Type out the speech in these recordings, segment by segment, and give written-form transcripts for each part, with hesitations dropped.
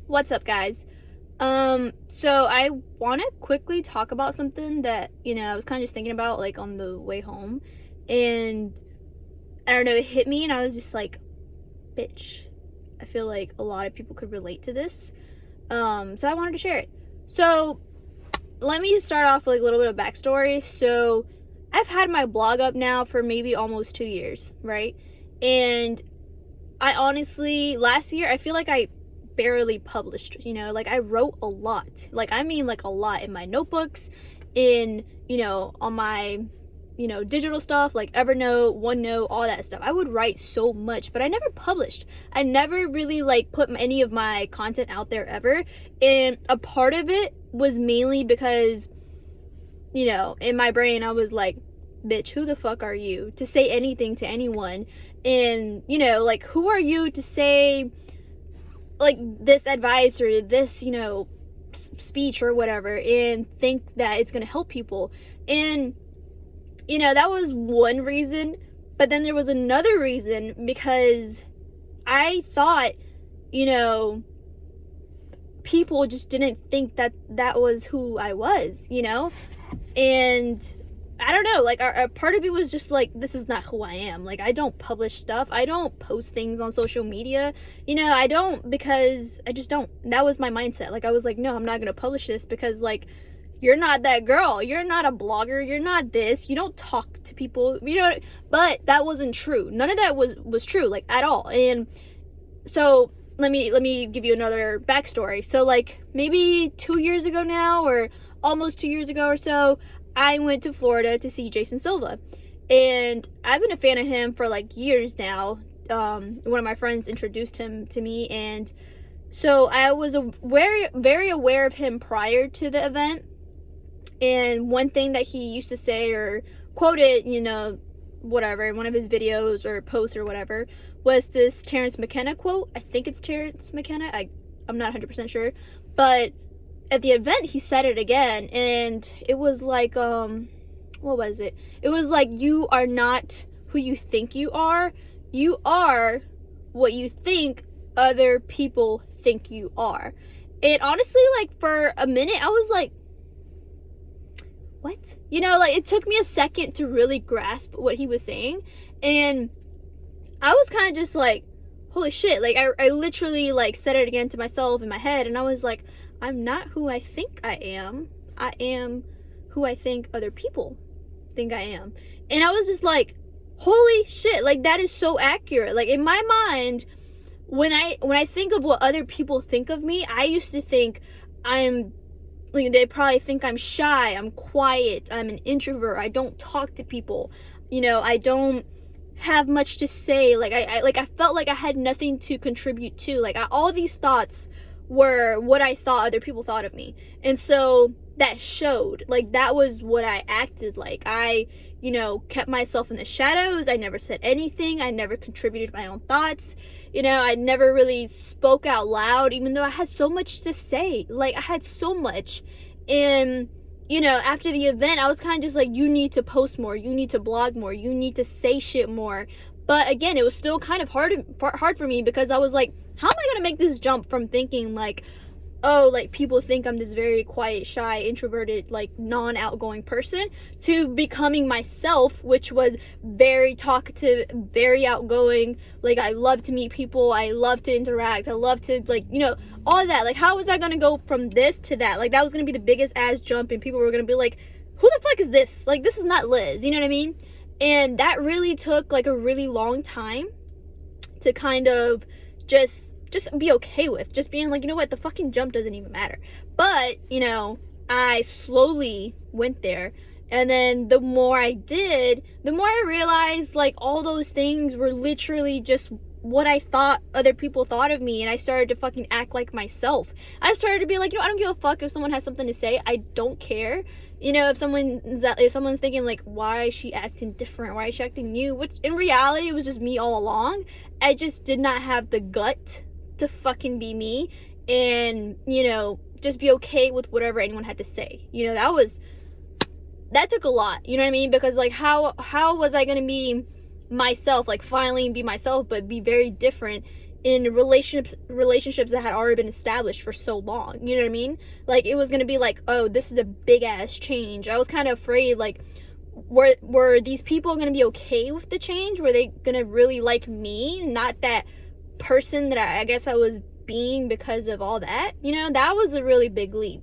What's up, guys? So I want to quickly talk about something that, I was kind of just thinking about, like, on the way home. And I don't know, it hit me, and I was just like, bitch. I feel like a lot of people could relate to this. So I wanted to share it. So let me start off with like, a little bit of backstory. So I've had my blog up now for maybe almost 2 years, right? And I honestly, last year, I feel like I barely published, like I wrote a lot. Like, I mean, like a lot in my notebooks, on my, digital stuff, like Evernote, OneNote, all that stuff. I would write so much, but I never published. I never really like put any of my content out there ever. And a part of it was mainly because, in my brain, I was like, bitch, who the fuck are you to say anything to anyone? And, like, who are you to say, like, this advice or this, speech or whatever and think that it's going to help people? And, that was one reason. But then there was another reason because I thought, people just didn't think that that was who I was, and I don't know, like, a part of me was just like, this is not who I am. Like, I don't publish stuff. I don't post things on social media. I don't, because I just don't. That was my mindset. Like, I was like, no, I'm not going to publish this because, like, you're not that girl. You're not a blogger. You're not this. You don't talk to people, but that wasn't true. None of that was true, like, at all. And so let me give you another backstory. So, like, maybe 2 years ago now, or almost 2 years ago or so, I went to Florida to see Jason Silva. And I've been a fan of him for like years now. One of my friends introduced him to me, and so I was very, very aware of him prior to the event. And one thing that he used to say or quoted, whatever, in one of his videos or posts or whatever, was this Terence McKenna quote. I think it's Terence McKenna. I'm not 100% sure. But at the event, he said it again, and it was like, what was it? It was like, you are not who you think you are. You are what you think other people think you are. And honestly, like, for a minute, I was like, what? Like, it took me a second to really grasp what he was saying. And I was kind of just like, holy shit. Like, I literally, like, said it again to myself in my head, and I was like, I'm not who I think I am. I am who I think other people think I am. And I was just like, holy shit, like, that is so accurate. Like, in my mind, when I think of what other people think of me, I used to think I'm, like, they probably think I'm shy, I'm quiet, I'm an introvert, I don't talk to people, I don't have much to say. Like, I felt like I had nothing to contribute to. Like, all these thoughts were what I thought other people thought of me. And so that showed. Like, that was what I acted like. I, kept myself in the shadows. I never said anything. I never contributed my own thoughts. I never really spoke out loud, even though I had so much to say. Like, I had so much. And, after the event, I was kind of just like, you need to post more. You need to blog more. You need to say shit more. But again, it was still kind of hard for me, because I was like, how am I going to make this jump from thinking like, oh, like, people think I'm this very quiet, shy, introverted, like, non-outgoing person, to becoming myself, which was very talkative, very outgoing. Like, I love to meet people. I love to interact. I love to, like, all that. Like, how was I going to go from this to that? Like, that was going to be the biggest ass jump, and people were going to be like, who the fuck is this? Like, this is not Liz. You know what I mean? And that really took, like, a really long time to kind of just be okay with, just being like, what, the fucking jump doesn't even matter. But, I slowly went there. And then the more I did, the more I realized, like, all those things were literally just what I thought other people thought of me. And I started to fucking act like myself. I started to be like, I don't give a fuck if someone has something to say. I don't care. If someone's thinking, like, why is she acting different? Why is she acting new? Which, in reality, it was just me all along. I just did not have the gut to fucking be me and, just be okay with whatever anyone had to say. That took a lot, you know what I mean? Because, like, how was I going to be myself, like, finally be myself, but be very different in relationships that had already been established for so long. You know what I mean? Like, it was gonna be like, oh, this is a big ass change. I was kind of afraid, like, were these people gonna be okay with the change? Were they gonna really like me, not that person that I guess I was being because of all that? You know, that was a really big leap.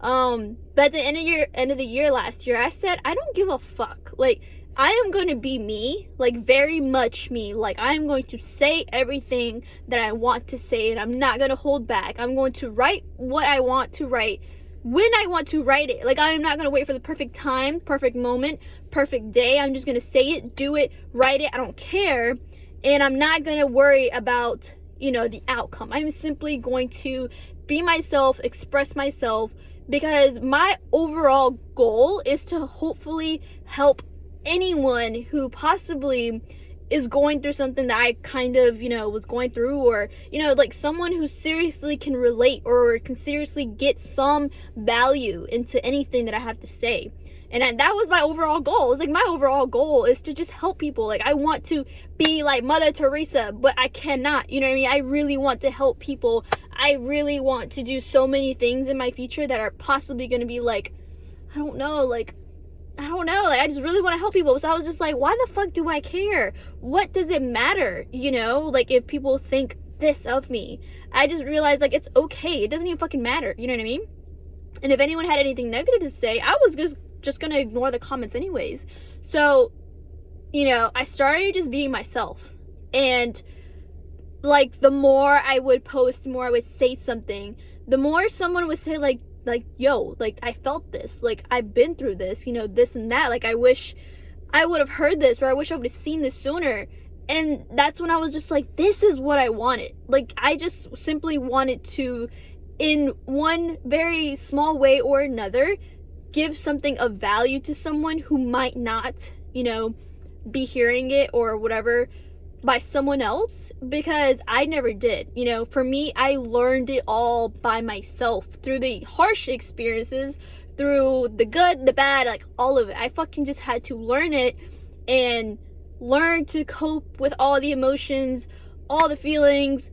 But at the end of the year last year, I said, I don't give a fuck. Like, I am going to be me, like, very much me. Like, I'm going to say everything that I want to say, and I'm not going to hold back. I'm going to write what I want to write when I want to write it. Like, I'm not going to wait for the perfect time, perfect moment, perfect day. I'm just going to say it, do it, write it. I don't care. And I'm not going to worry about, you know, the outcome. I'm simply going to be myself, express myself, because my overall goal is to hopefully help anyone who possibly is going through something that I kind of, you know, was going through, or, you know, like someone who seriously can relate or can seriously get some value into anything that I have to say. And that was my overall goal. It was like, my overall goal is to just help people. Like, I want to be like Mother Teresa, but I cannot, you know what I mean? I really want to help people. I really want to do so many things in my future that are possibly going to be like, I don't know, like, I just really want to help people. So I was just like, why the fuck do I care? What does it matter? You know, like, if people think this of me. I just realized, like, it's okay. It doesn't even fucking matter. You know what I mean? And if anyone had anything negative to say, I was just gonna ignore the comments anyways. So, you know, I started just being myself. And, like, the more I would post, the more I would say something, the more someone would say, like, yo, like, I felt this, like, I've been through this, you know, this and that, like, I wish I would have heard this, or I wish I would have seen this sooner. And that's when I was just like, this is what I wanted. Like, I just simply wanted to, in one very small way or another, give something of value to someone who might not, you know, be hearing it or whatever by someone else, because I never did. You know, for me, I learned it all by myself through the harsh experiences, through the good, the bad, like, all of it. I fucking just had to learn it and learn to cope with all the emotions, all the feelings,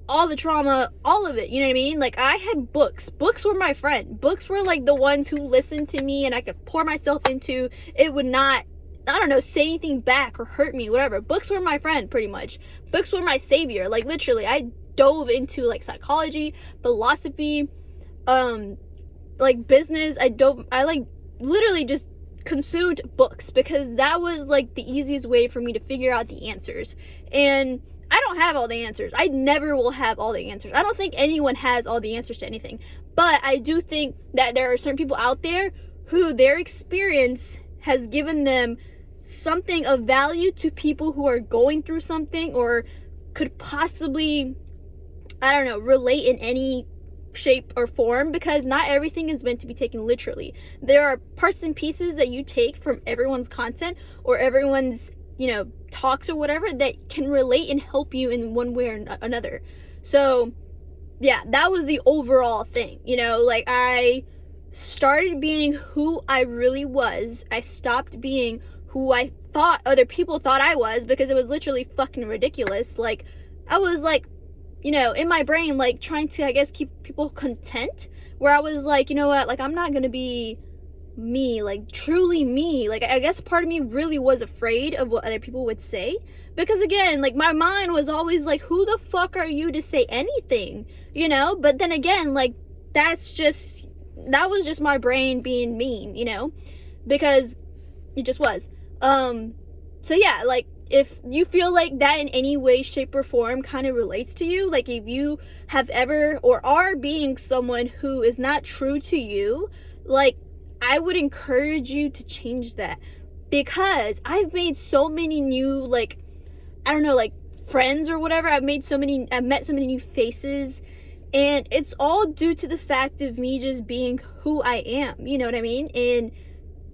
all the trauma, all of it. You know what I mean? Like, I had books were my friend. Books were like the ones who listened to me and I could pour myself into. It would not, I don't know, say anything back or hurt me, whatever. Books were my friend, pretty much. Books were my savior. Like, literally, I dove into, like, psychology, philosophy, like, business. I like literally just consumed books, because that was like the easiest way for me to figure out the answers. And I don't have all the answers. I never will have all the answers. I don't think anyone has all the answers to anything. But I do think that there are certain people out there who their experience has given them something of value to people who are going through something, or could possibly, I don't know, relate in any shape or form, because not everything is meant to be taken literally. There are parts and pieces that you take from everyone's content or everyone's, you know, talks or whatever, that can relate and help you in one way or another. So yeah, that was the overall thing. You know, like, I started being who I really was. I stopped being who I thought other people thought I was, because it was literally fucking ridiculous. Like, I was like, you know, in my brain, like, trying to, I guess, keep people content, where I was like, you know what, like, I'm not gonna be me, like, truly me. Like, I guess part of me really was afraid of what other people would say, because, again, like, my mind was always like, who the fuck are you to say anything, you know? But then again, like, that was just my brain being mean, you know, because it just was. So yeah, like, if you feel like that in any way, shape, or form kind of relates to you, like, if you have ever or are being someone who is not true to you, like, I would encourage you to change that, because I've made so many new, like, I don't know, like, friends or whatever. I've met so many new faces, and it's all due to the fact of me just being who I am, you know what I mean? And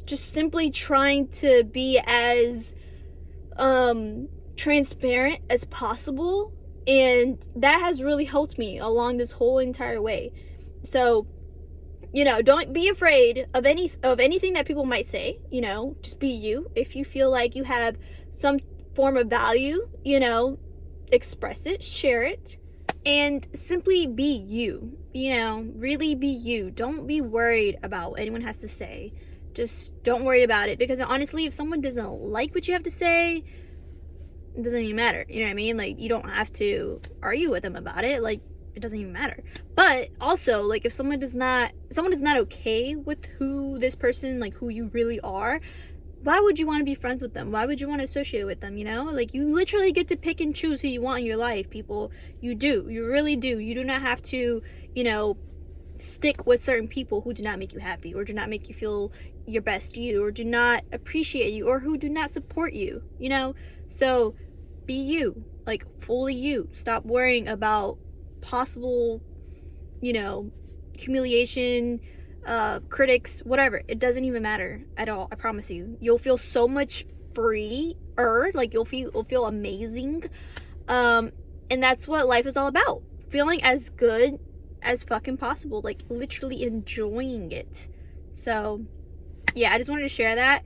just simply trying to be as transparent as possible, and that has really helped me along this whole entire way. So, you know, don't be afraid of anything that people might say. You know, just be you. If you feel like you have some form of value, you know, express it, share it, and simply be you. You know, really be you. Don't be worried about what anyone has to say. Just don't worry about it, because honestly, if someone doesn't like what you have to say, it doesn't even matter. You know what I mean? Like, you don't have to argue with them about it. Like, it doesn't even matter. But also, like, if someone is not okay with who this person, like, who you really are, why would you want to be friends with them? Why would you want to associate with them? You know, like, you literally get to pick and choose who you want in your life, people. You do. You really do. You do not have to, you know, stick with certain people who do not make you happy, or do not make you feel your best you, or do not appreciate you, or who do not support you, you know? So be you, like, fully you. Stop worrying about possible, you know, humiliation, critics, whatever. It doesn't even matter at all. I promise you. You'll feel so much freer, like, you'll feel amazing. And that's what life is all about. Feeling as good as fucking possible, like, literally enjoying it. So yeah, I just wanted to share that.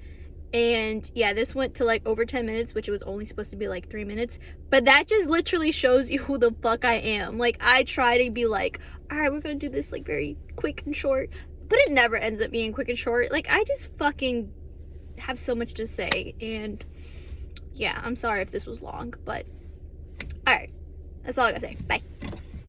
And yeah, this went to like over 10 minutes, which it was only supposed to be like 3 minutes. But that just literally shows you who the fuck I am. Like, I try to be like, all right, we're gonna do this like very quick and short, but it never ends up being quick and short. Like, I just fucking have so much to say. And yeah, I'm sorry if this was long, but all right, that's all I gotta say. Bye.